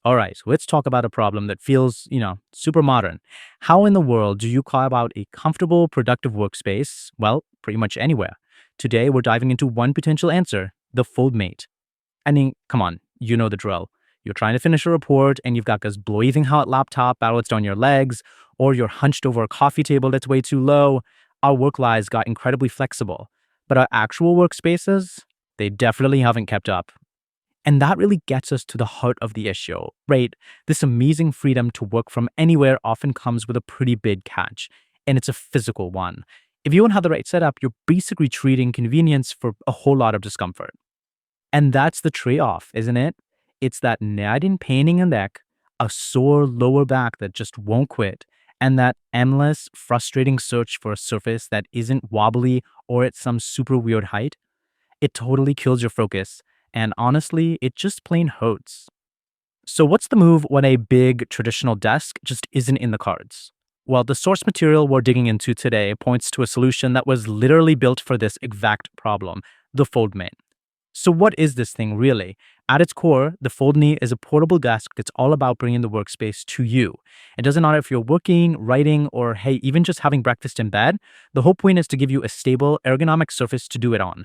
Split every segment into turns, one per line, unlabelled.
All right, let's talk about a problem that feels, super modern. How in the world do you carve out a comfortable, productive workspace? Well, pretty much anywhere. Today, we're diving into one potential answer, the FoldMate. I mean, come on, you know the drill. You're trying to finish a report and you've got this blazing hot laptop balanced on your legs, or you're hunched over a coffee table that's way too low. Our work lives got incredibly flexible, but our actual workspaces, they definitely haven't kept up. And that really gets us to the heart of the issue, right? This amazing freedom to work from anywhere often comes with a pretty big catch, and it's a physical one. If you don't have the right setup, you're basically trading convenience for a whole lot of discomfort. And that's the trade-off, isn't it? It's that nagging pain in the neck, a sore lower back that just won't quit, and that endless, frustrating search for a surface that isn't wobbly or at some super weird height. It totally kills your focus, and honestly, it just plain hurts. So what's the move when a big traditional desk just isn't in the cards? Well, the source material we're digging into today points to a solution that was literally built for this exact problem, the FoldMate. So what is this thing really? At its core, the FoldMate is a portable desk that's all about bringing the workspace to you. It doesn't matter if you're working, writing, or hey, even just having breakfast in bed. The whole point is to give you a stable, ergonomic surface to do it on.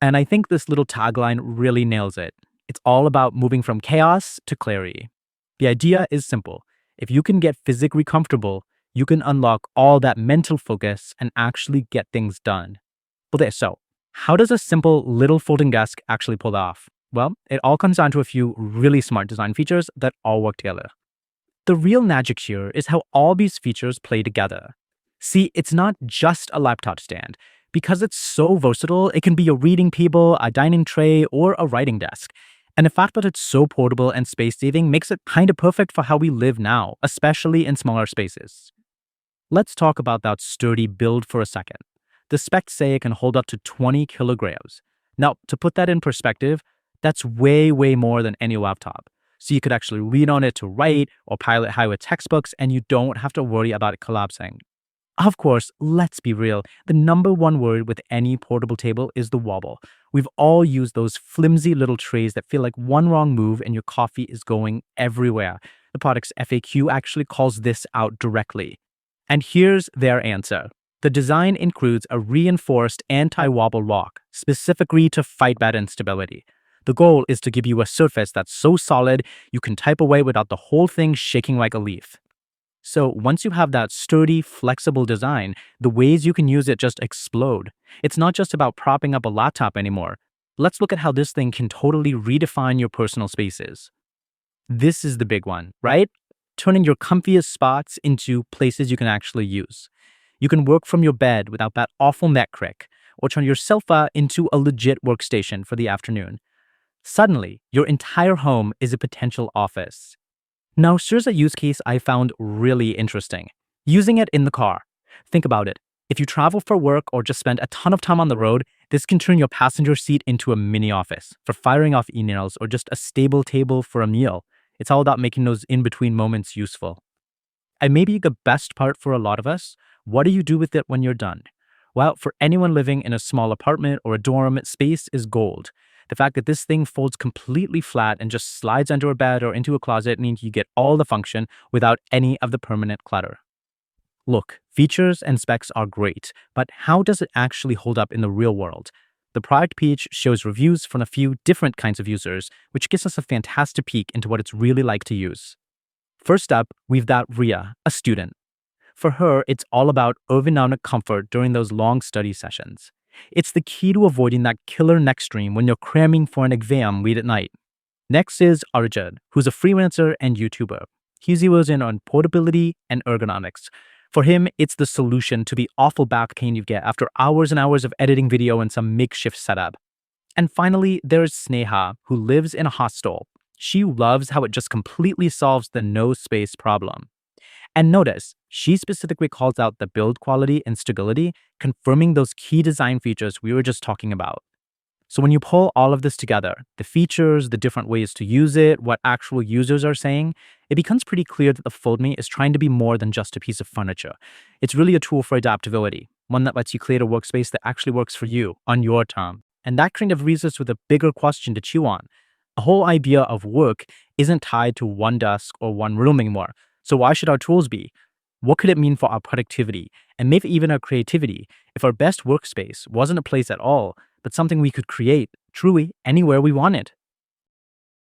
And I think this little tagline really nails it. It's all about moving from chaos to clarity. The idea is simple. If you can get physically comfortable, you can unlock all that mental focus and actually get things done. Okay, so how does a simple little folding desk actually pull off? Well, it all comes down to a few really smart design features that all work together. The real magic here is how all these features play together. See, it's not just a laptop stand. Because it's so versatile, it can be a reading table, a dining tray, or a writing desk. And the fact that it's so portable and space-saving makes it kind of perfect for how we live now, especially in smaller spaces. Let's talk about that sturdy build for a second. The specs say it can hold up to 20 kilograms. Now, to put that in perspective, that's way, way more than any laptop. So you could actually lean on it to write or pile it high with textbooks, and you don't have to worry about it collapsing. Of course, let's be real, the number one word with any portable table is the wobble. We've all used those flimsy little trays that feel like one wrong move and your coffee is going everywhere. The product's FAQ actually calls this out directly. And here's their answer. The design includes a reinforced anti-wobble lock, specifically to fight bad instability. The goal is to give you a surface that's so solid you can type away without the whole thing shaking like a leaf. So once you have that sturdy, flexible design, the ways you can use it just explode. It's not just about propping up a laptop anymore. Let's look at how this thing can totally redefine your personal spaces. This is the big one, right? Turning your comfiest spots into places you can actually use. You can work from your bed without that awful neck crick, or turn your sofa into a legit workstation for the afternoon. Suddenly, your entire home is a potential office. Now, here's a use case I found really interesting. Using it in the car. Think about it. If you travel for work or just spend a ton of time on the road, this can turn your passenger seat into a mini office for firing off emails or just a stable table for a meal. It's all about making those in-between moments useful. And maybe the best part for a lot of us, what do you do with it when you're done? Well, for anyone living in a small apartment or a dorm, space is gold. The fact that this thing folds completely flat and just slides under a bed or into a closet means you get all the function without any of the permanent clutter. Look, features and specs are great, but how does it actually hold up in the real world? The product page shows reviews from a few different kinds of users, which gives us a fantastic peek into what it's really like to use. First up, we've got Ria, a student. For her, it's all about ergonomic comfort during those long study sessions. It's the key to avoiding that killer neck strain when you're cramming for an exam late at night. Next is Arjun, who's a freelancer and YouTuber. He zeroes in on portability and ergonomics. For him, it's the solution to the awful back pain you get after hours and hours of editing video in some makeshift setup. And finally, there's Sneha, who lives in a hostel. She loves how it just completely solves the no space problem. And notice, she specifically calls out the build quality and stability, confirming those key design features we were just talking about. So when you pull all of this together, the features, the different ways to use it, what actual users are saying, it becomes pretty clear that the FoldMate is trying to be more than just a piece of furniture. It's really a tool for adaptability, one that lets you create a workspace that actually works for you on your term. And that kind of leaves us with a bigger question to chew on. The whole idea of work isn't tied to one desk or one room anymore. So why should our tools be? What could it mean for our productivity and maybe even our creativity if our best workspace wasn't a place at all, but something we could create truly anywhere we wanted?